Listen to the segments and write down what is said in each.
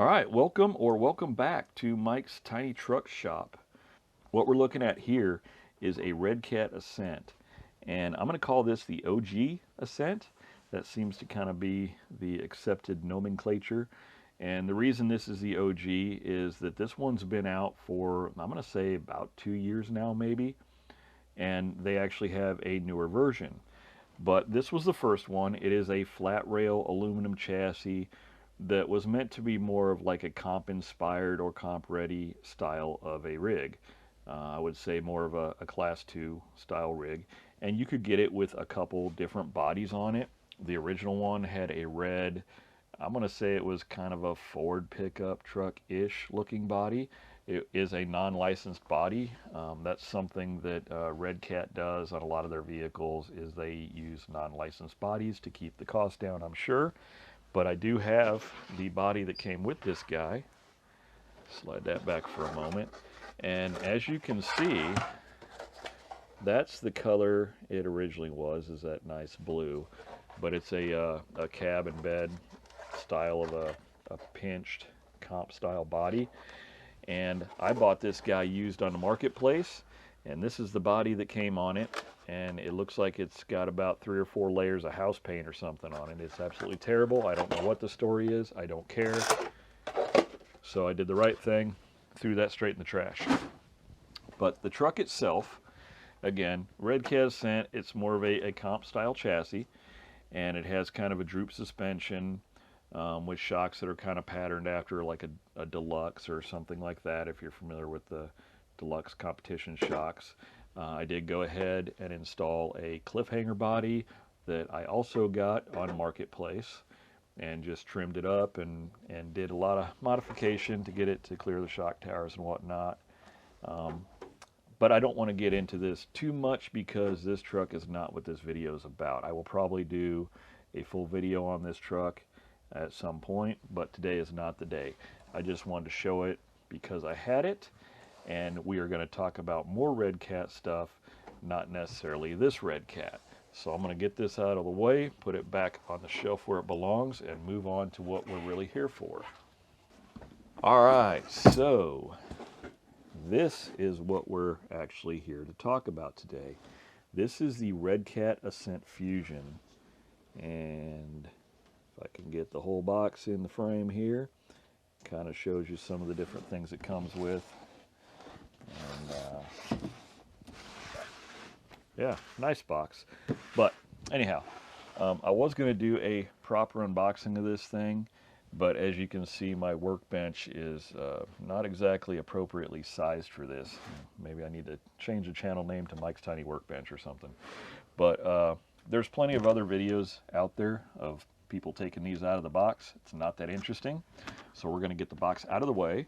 All right, welcome back to Mike's Tiny Truck Shop. What we're looking at here is a Redcat Ascent, and I'm going to call this the OG Ascent. That seems to kind of be the accepted nomenclature. And the reason this is the OG is that this one's been out for, I'm going to say, about 2 years now, maybe. And they actually have a newer version. But this was the first one. It is a flat rail aluminum chassis that was meant to be more of like a comp inspired or comp ready style of a rig. I would say more of a class 2 style rig. And you could get it with a couple different bodies on it. The original one had a red, I'm going to say it was kind of a Ford pickup truck-ish looking body. It is a non-licensed body. That's something that Redcat does on a lot of their vehicles, is they use non-licensed bodies to keep the cost down, I'm sure. But I do have the body that came with this guy. Slide that back for a moment. And as you can see, that's the color it originally was, is that nice blue. But it's a cab and bed style of a pinched comp style body. And I bought this guy used on the marketplace, and this is the body that came on it. And it looks like it's got about 3 or 4 layers of house paint or something on it. It's absolutely terrible. I don't know what the story is. I don't care. So I did the right thing, threw that straight in the trash. But the truck itself, again, Redcat Ascent, it's more of a comp style chassis, and it has kind of a droop suspension with shocks that are kind of patterned after like a deluxe or something like that, if you're familiar with the deluxe competition shocks. I did go ahead and install a cliffhanger body that I also got on Marketplace, and just trimmed it up and did a lot of modification to get it to clear the shock towers and whatnot. But I don't want to get into this too much because this truck is not what this video is about. I will probably do a full video on this truck at some point, but today is not the day. I just wanted to show it because I had it, and we are going to talk about more Redcat stuff, not necessarily this Redcat. So I'm going to get this out of the way, put it back on the shelf where it belongs, and move on to what we're really here for. All right, so this is what we're actually here to talk about today. This is the Redcat Ascent Fusion, and if I can get the whole box in the frame here, kind of shows you some of the different things it comes with. And yeah, nice box. But anyhow, I was going to do a proper unboxing of this thing, but as you can see, my workbench is not exactly appropriately sized for this. Maybe I need to change the channel name to Mike's Tiny Workbench or something. But there's plenty of other videos out there of people taking these out of the box. It's not that interesting. So we're going to get the box out of the way.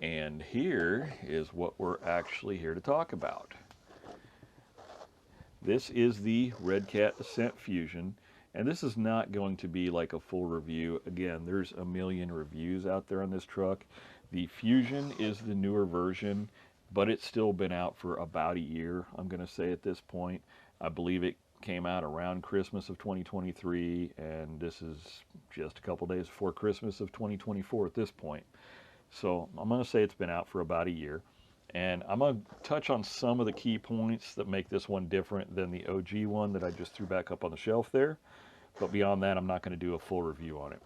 And here is what we're actually here to talk about. This is the Redcat Ascent Fusion, and this is not going to be like a full review. Again, there's a million reviews out there on this truck. The Fusion is the newer version, but it's still been out for about a year, I'm going to say at this point. I believe it came out around Christmas of 2023, and this is just a couple days before Christmas of 2024 at this point. So I'm going to say it's been out for about a year. And I'm going to touch on some of the key points that make this one different than the OG one that I just threw back up on the shelf there. But beyond that, I'm not going to do a full review on it.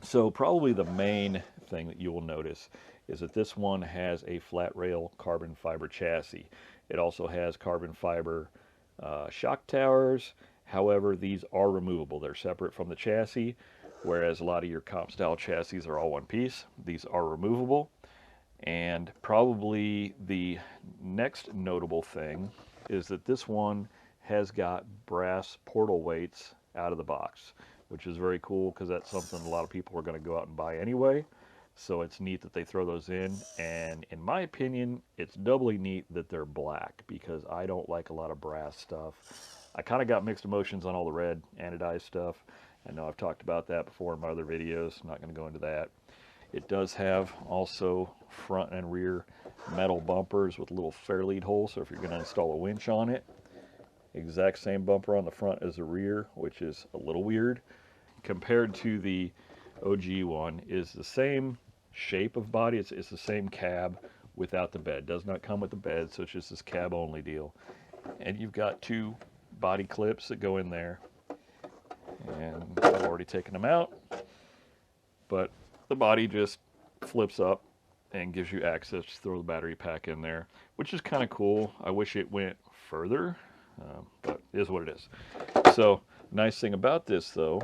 So probably the main thing that you will notice is that this one has a flat rail carbon fiber chassis. It also has carbon fiber shock towers. However, these are removable. They're separate from the chassis, whereas a lot of your comp style chassis are all one piece. These are removable. And probably the next notable thing is that this one has got brass portal weights out of the box, which is very cool because that's something a lot of people are going to go out and buy anyway. So it's neat that they throw those in, and in my opinion, it's doubly neat that they're black because I don't like a lot of brass stuff. I kind of got mixed emotions on all the red anodized stuff. I know I've talked about that before in my other videos. I'm not going to go into that. It does have also front and rear metal bumpers with little fair lead holes, so if you're going to install a winch on it, exact same bumper on the front as the rear, which is a little weird. Compared to the OG one is the same shape of body. It's the same cab without the bed. Does not come with the bed, so it's just this cab only deal. And you've got two body clips that go in there. And I've already taken them out, but the body just flips up and gives you access to throw the battery pack in there, which is kind of cool. I wish it went further, but it is what it is. So nice thing about this though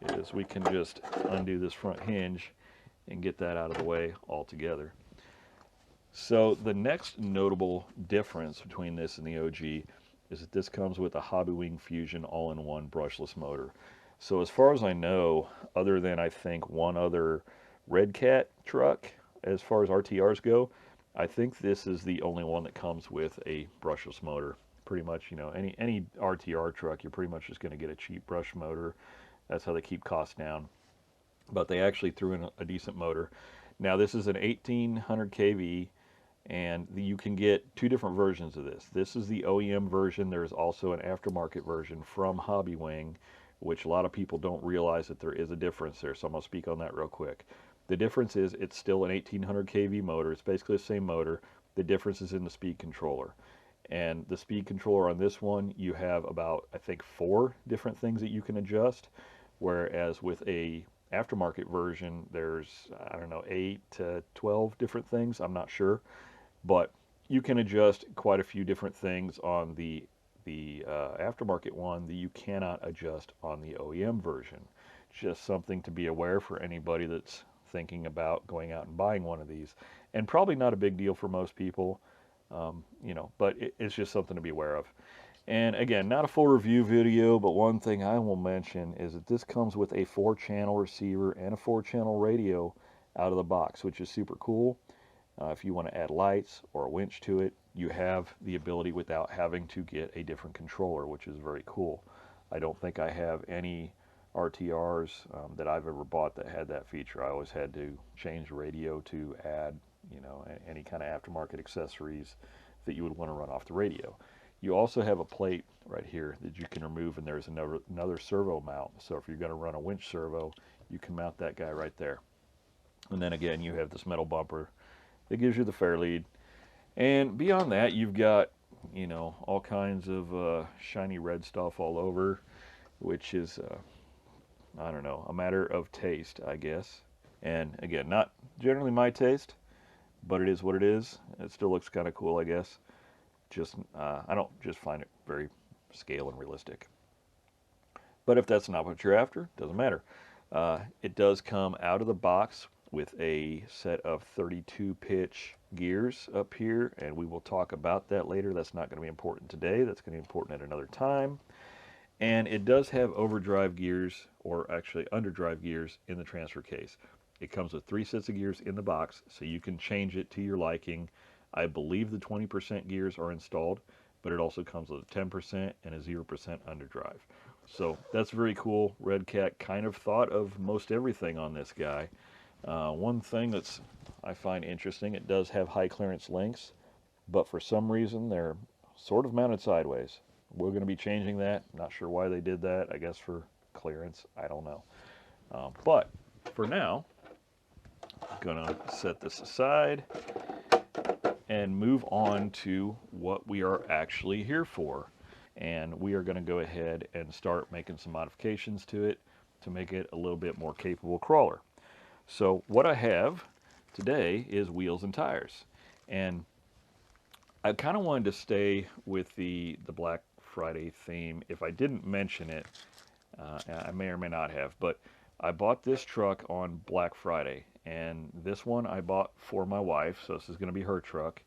is we can just undo this front hinge and get that out of the way altogether. So the next notable difference between this and the OG is that this comes with a Hobbywing Fusion all-in-one brushless motor. So as far as I know, other than I think one other Redcat truck, as far as RTRs go, I think this is the only one that comes with a brushless motor. Pretty much, you know, any RTR truck, you're pretty much just going to get a cheap brush motor. That's how they keep costs down. But they actually threw in a decent motor. Now this is an 1800 kV, and you can get two different versions of this. This is the OEM version. There's also an aftermarket version from Hobbywing, which a lot of people don't realize that there is a difference there. So I'm going to speak on that real quick. The difference is it's still an 1800 kV motor. It's basically the same motor. The difference is in the speed controller. And the speed controller on this one, you have about, I think, 4 different things that you can adjust. Whereas with a aftermarket version, there's, I don't know, 8 to 12 different things. I'm not sure. But you can adjust quite a few different things on the aftermarket one that you cannot adjust on the OEM version. Just something to be aware for anybody that's thinking about going out and buying one of these. And probably not a big deal for most people, you know, but it's just something to be aware of. And again, not a full review video, but one thing I will mention is that this comes with a 4-channel receiver and a 4-channel radio out of the box, which is super cool. If you want to add lights or a winch to it, you have the ability without having to get a different controller, which is very cool. I don't think I have any RTRs that I've ever bought that had that feature. I always had to change the radio to add, you know, any kind of aftermarket accessories that you would want to run off the radio. You also have a plate right here that you can remove, and there's another servo mount. So if you're going to run a winch servo, you can mount that guy right there. And then again, you have this metal bumper that gives you the fair lead. And beyond that, you've got, you know, all kinds of shiny red stuff all over, which is, I don't know, a matter of taste, I guess. And again, not generally my taste, but it is what it is. It still looks kind of cool, I guess. Just, I don't just find it very scale and realistic. But if that's not what you're after, doesn't matter. It does come out of the box with a set of 32 pitch gears up here, and we will talk about that later. That's not going to be important today. That's going to be important at another time. And it does have overdrive gears, or actually underdrive gears, in the transfer case. It comes with 3 sets of gears in the box, so you can change it to your liking. I believe the 20% gears are installed, but it also comes with a 10% and a 0% underdrive. So that's very cool. Redcat kind of thought of most everything on this guy. One thing that's I find interesting, it does have high clearance links, but for some reason they're sort of mounted sideways. We're going to be changing that. Not sure why they did that. I guess for clearance. I don't know. But for now, I'm going to set this aside and move on to what we are actually here for. And we are going to go ahead and start making some modifications to it to make it a little bit more capable crawler. So what I have today is wheels and tires. And I kind of wanted to stay with the Black Friday theme. If I didn't mention it, I may or may not have, but I bought this truck on Black Friday. And this one I bought for my wife, so this is going to be her truck.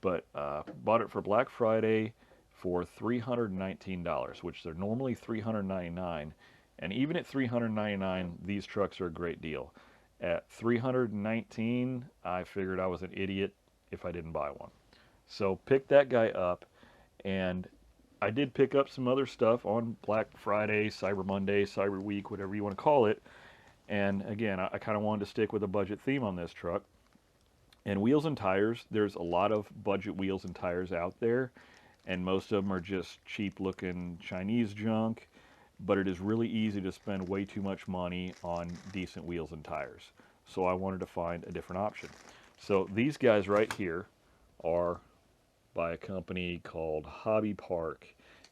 But bought it for Black Friday for $319, which they're normally $399. And even at $399, these trucks are a great deal. At $319, I figured I was an idiot if I didn't buy one. So picked that guy up, and I did pick up some other stuff on Black Friday, Cyber Monday, Cyber Week, whatever you want to call it. And again, I kind of wanted to stick with a budget theme on this truck. And wheels and tires, there's a lot of budget wheels and tires out there, and most of them are just cheap looking Chinese junk. but it is really easy to spend way too much money on decent wheels and tires. So I wanted to find a different option. So these guys right here are by a company called HobbyPark,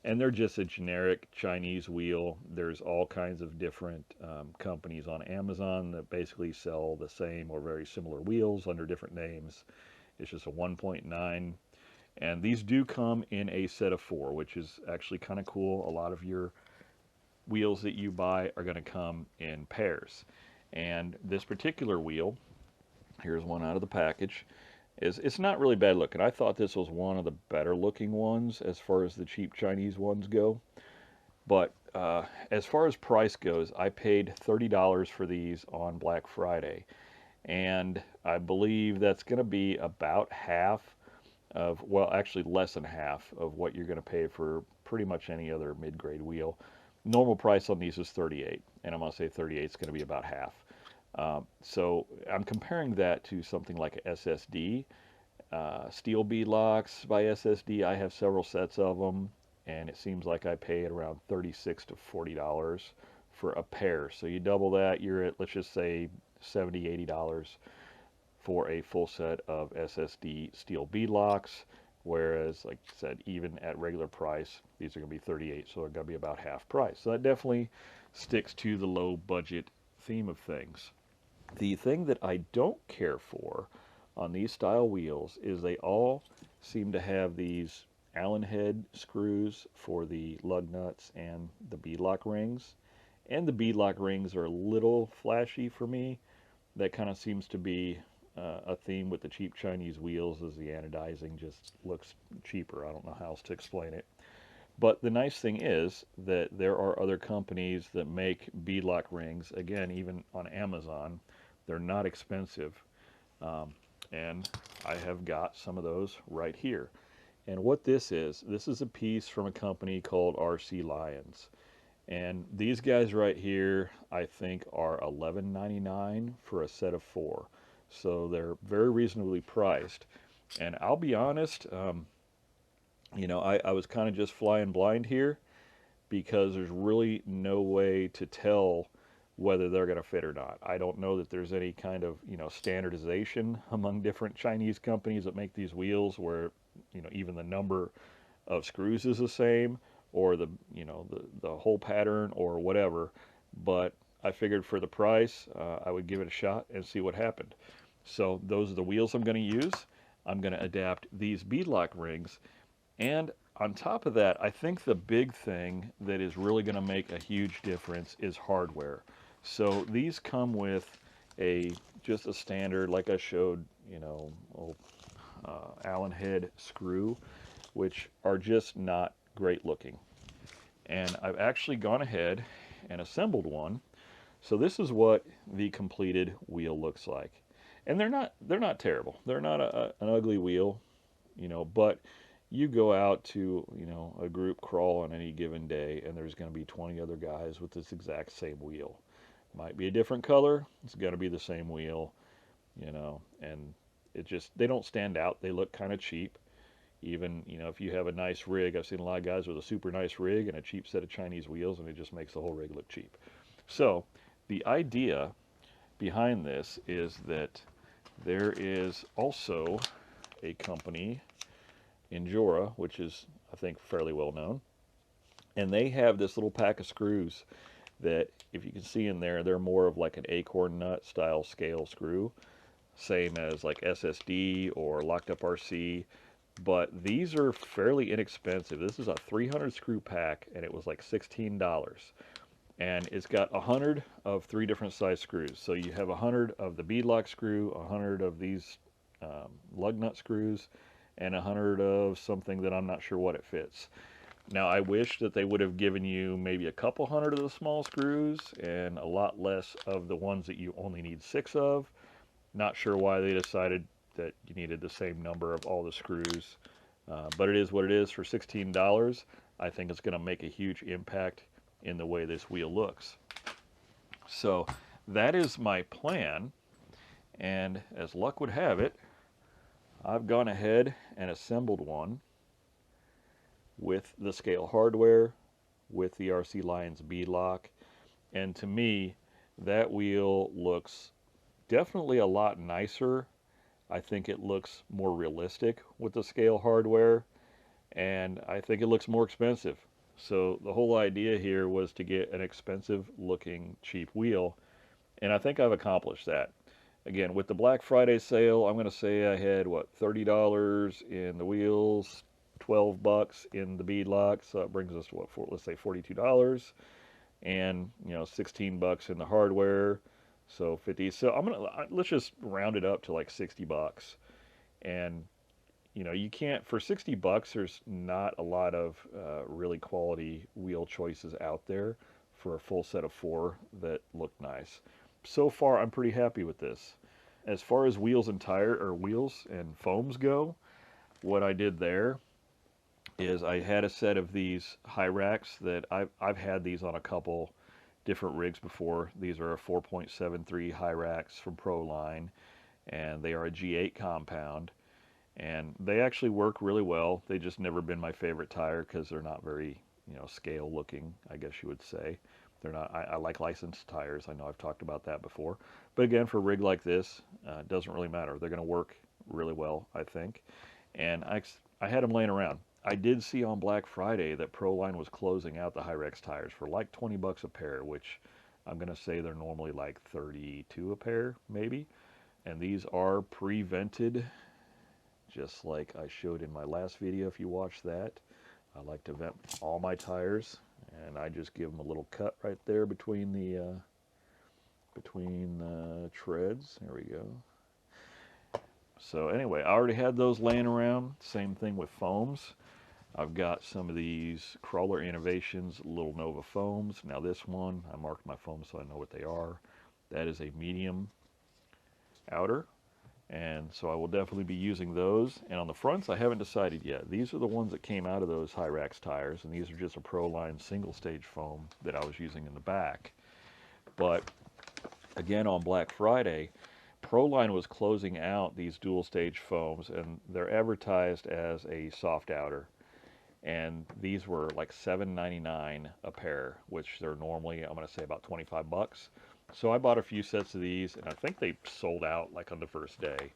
and they're just a generic Chinese wheel. There's all kinds of different companies on Amazon that basically sell the same or very similar wheels under different names. It's just a 1.9, and these do come in a set of 4, which is actually kind of cool. A lot of your wheels that you buy are going to come in pairs, and this particular wheel, here's one out of the package, it's not really bad looking. I thought this was one of the better looking ones as far as the cheap Chinese ones go. But as far as price goes, I paid $30 for these on Black Friday. And I believe that's going to be about half of, well, actually less than half of what you're going to pay for pretty much any other mid-grade wheel. Normal price on these is 38, and I'm going to say 38 is going to be about half. So I'm comparing that to something like a SSD, steel beadlocks by SSD. I have several sets of them, and it seems like I paid around $36 to $40 for a pair. So you double that, you're at, let's just say, $70, $80 for a full set of SSD steel beadlocks. Whereas, like I said, even at regular price, these are going to be 38, so they're going to be about half price. So that definitely sticks to the low budget theme of things. The thing that I don't care for on these style wheels is they all seem to have these Allen head screws for the lug nuts and the beadlock rings. And the beadlock rings are a little flashy for me. That kind of seems to be a theme with the cheap Chinese wheels, as the anodizing just looks cheaper. I don't know how else to explain it. But the nice thing is that there are other companies that make beadlock rings, again, even on Amazon. They're not expensive. And I have got some of those right here. And what this is a piece from a company called RCLIONS. And these guys right here, I think, are $11.99 for a set of 4. So they're very reasonably priced. And I'll be honest, you know, I was kind of just flying blind here because there's really no way to tell whether they're going to fit or not. I don't know that there's any kind of, you know, standardization among different Chinese companies that make these wheels where, you know, even the number of screws is the same, or the, you know, the hole pattern or whatever. But I figured for the price, I would give it a shot and see what happened. So those are the wheels I'm going to use. I'm going to adapt these beadlock rings. And on top of that, I think the big thing that is really going to make a huge difference is hardware. So these come with just a standard, like I showed, you know, Allen head screw, which are just not great looking. And I've actually gone ahead and assembled one. So this is what the completed wheel looks like. And they're not terrible. They're not an ugly wheel, you know, but you go out to, you know, a group crawl on any given day and there's going to be 20 other guys with this exact same wheel. Might be a different color, it's going to be the same wheel, you know, and it just, they don't stand out. They look kind of cheap. Even, you know, if you have a nice rig, I've seen a lot of guys with a super nice rig and a cheap set of Chinese wheels, and it just makes the whole rig look cheap. So the idea behind this is that there is also a company, INJORA, which is, I think, fairly well known, and they have this little pack of screws that, if you can see in there, they're more of like an acorn nut style scale screw, same as like SSD or locked up RC, but these are fairly inexpensive. This is a 300 screw pack, and it was like $16. And it's got 100 of 3 different size screws. So you have 100 of the beadlock screw, 100 of these lug nut screws, and 100 of something that I'm not sure what it fits. Now, I wish that they would have given you maybe a couple hundred of the small screws and a lot less of the ones that you only need 6 of. Not sure why they decided that you needed the same number of all the screws, but it is what it is. For $16, I think it's going to make a huge impact in the way this wheel looks. So that is my plan, and as luck would have it, I've gone ahead and assembled one with the scale hardware, with the RCLIONS Beadlock. And to me, that wheel looks definitely a lot nicer. I think it looks more realistic with the scale hardware, and I think it looks more expensive. So the whole idea here was to get an expensive looking cheap wheel, and I think I've accomplished that. Again, with the Black Friday sale, I'm going to say I had, what, $30 in the wheels, 12 bucks in the beadlock, so that brings us to what, let's say $42, and 16 bucks in the hardware, so 50. So let's just round it up to like 60 bucks. And you can't, for 60 bucks, there's not a lot of really quality wheel choices out there for a full set of 4 that look nice. So far, I'm pretty happy with this. As far as wheels and foams go, what I did there is I had a set of these high racks that I've had these on a couple different rigs before. These are a 4.73 high racks from Proline, and they are a G8 compound, and they actually work really well. They just never been my favorite tire because they're not very scale looking, I guess you would say. They're not. I like licensed tires. I know I've talked about that before, but again, for a rig like this, it doesn't really matter. They're going to work really well, I think. And I had them laying around. I did see on Black Friday that Proline was closing out the Hyrex tires for like 20 bucks a pair, which I'm going to say they're normally like 32 a pair, maybe. And these are pre-vented, just like I showed in my last video. If you watched that, I like to vent all my tires, and I just give them a little cut right there between the treads. There we go. So anyway, I already had those laying around. Same thing with foams. I've got some of these Crawler Innovations Little Nova foams. Now this one, I marked my foams so I know what they are. That is a medium outer, and so I will definitely be using those. And on the fronts, I haven't decided yet. These are the ones that came out of those Hyrax tires, and these are just a Proline single stage foam that I was using in the back. But again, on Black Friday, Proline was closing out these dual stage foams, and they're advertised as a soft outer. And these were like $7.99 a pair, which they're normally, I'm going to say, about 25 bucks. So I bought a few sets of these, and I think they sold out like on the first day.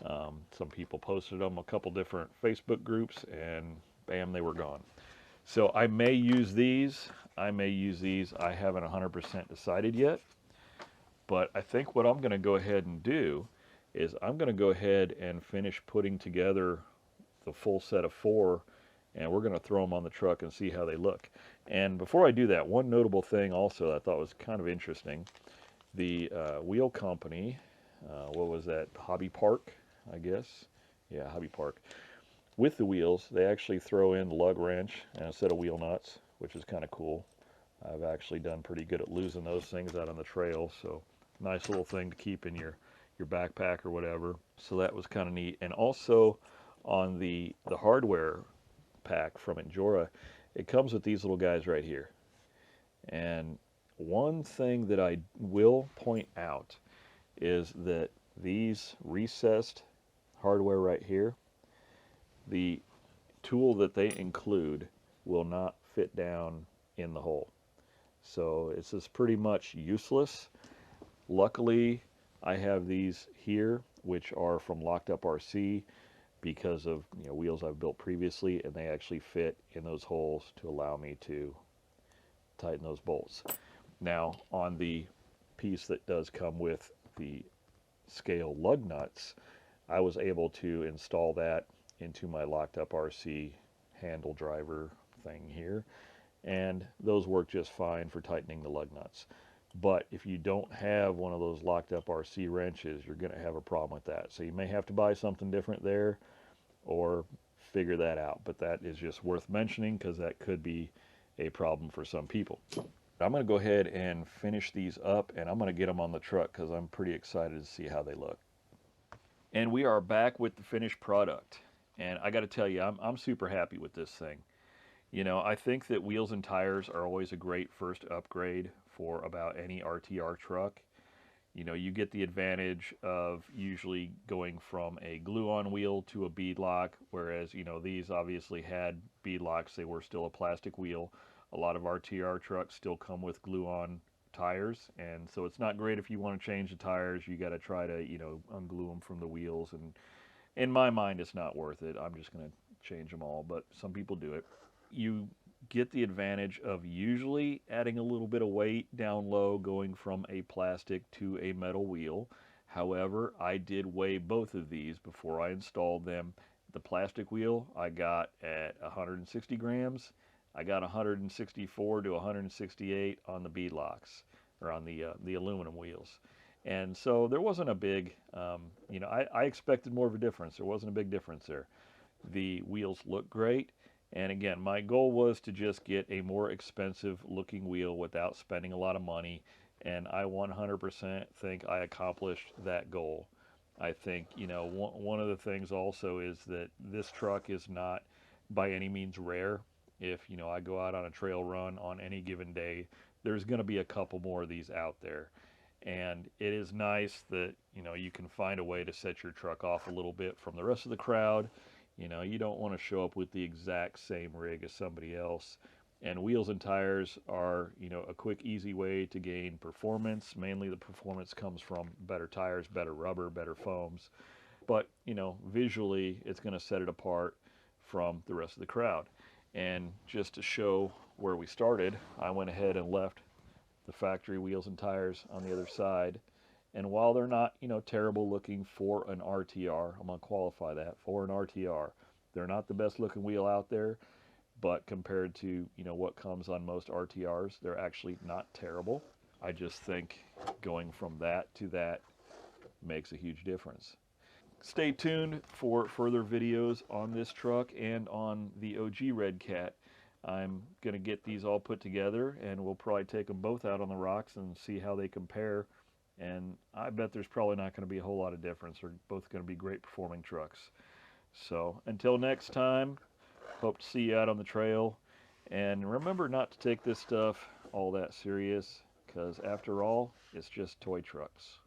Some people posted them, a couple different Facebook groups, and bam, they were gone. So I may use these. I haven't 100% decided yet. But I think what I'm going to go ahead and do is I'm going to go ahead and finish putting together the full set of 4, and we're going to throw them on the truck and see how they look. And before I do that, one notable thing also that I thought was kind of interesting, the wheel company, what was that, HobbyPark, I guess? Yeah, HobbyPark. With the wheels, they actually throw in the Lug Wrench and a set of wheel nuts, which is kind of cool. I've actually done pretty good at losing those things out on the trail, so nice little thing to keep in your backpack or whatever. So that was kind of neat. And also on the hardware pack from INJORA, it comes with these little guys right here. And one thing that I will point out is that these recessed hardware right here, the tool that they include will not fit down in the hole. So it's just pretty much useless. Luckily, I have these here, which are from Locked Up RC, because of wheels I've built previously, and they actually fit in those holes to allow me to tighten those bolts. Now, on the piece that does come with the scale lug nuts, I was able to install that into my Locked Up RC handle driver thing here, and those work just fine for tightening the lug nuts. But if you don't have one of those Locked Up RC wrenches, you're going to have a problem with that. So you may have to buy something different there or figure that out. But that is just worth mentioning because that could be a problem for some people. I'm going to go ahead and finish these up, and I'm going to get them on the truck because I'm pretty excited to see how they look. And we are back with the finished product. And I got to tell you, I'm super happy with this thing. I think that wheels and tires are always a great first upgrade for about any RTR truck. You get the advantage of usually going from a glue-on wheel to a beadlock, whereas, these obviously had beadlocks. They were still a plastic wheel. A lot of RTR trucks still come with glue-on tires, and so it's not great if you want to change the tires. You got to try to, you know, unglue them from the wheels, and in my mind, it's not worth it. I'm just going to change them all, but some people do it. You get the advantage of usually adding a little bit of weight down low, going from a plastic to a metal wheel. However, I did weigh both of these before I installed them. The plastic wheel I got at 160 grams. I got 164 to 168 on the beadlocks, or on the aluminum wheels. And so there wasn't a big, you know, I expected more of a difference. There wasn't a big difference there. The wheels look great. And again, my goal was to just get a more expensive looking wheel without spending a lot of money. And I 100% think I accomplished that goal. I think, you know, one of the things also is that this truck is not by any means rare. If, you know, I go out on a trail run on any given day, there's going to be a couple more of these out there. And it is nice that, you know, you can find a way to set your truck off a little bit from the rest of the crowd. You know, you don't want to show up with the exact same rig as somebody else. And wheels and tires are, you know, a quick, easy way to gain performance. Mainly the performance comes from better tires, better rubber, better foams. But, you know, visually, it's going to set it apart from the rest of the crowd. And just to show where we started, I went ahead and left the factory wheels and tires on the other side. And while they're not, you know, terrible looking for an RTR, I'm going to qualify that, for an RTR, they're not the best looking wheel out there, but compared to, you know, what comes on most RTRs, they're actually not terrible. I just think going from that to that makes a huge difference. Stay tuned for further videos on this truck and on the OG Redcat. I'm going to get these all put together, and we'll probably take them both out on the rocks and see how they compare. And I bet there's probably not going to be a whole lot of difference. They're both going to be great performing trucks. So until next time, hope to see you out on the trail. And remember not to take this stuff all that serious, because after all, it's just toy trucks.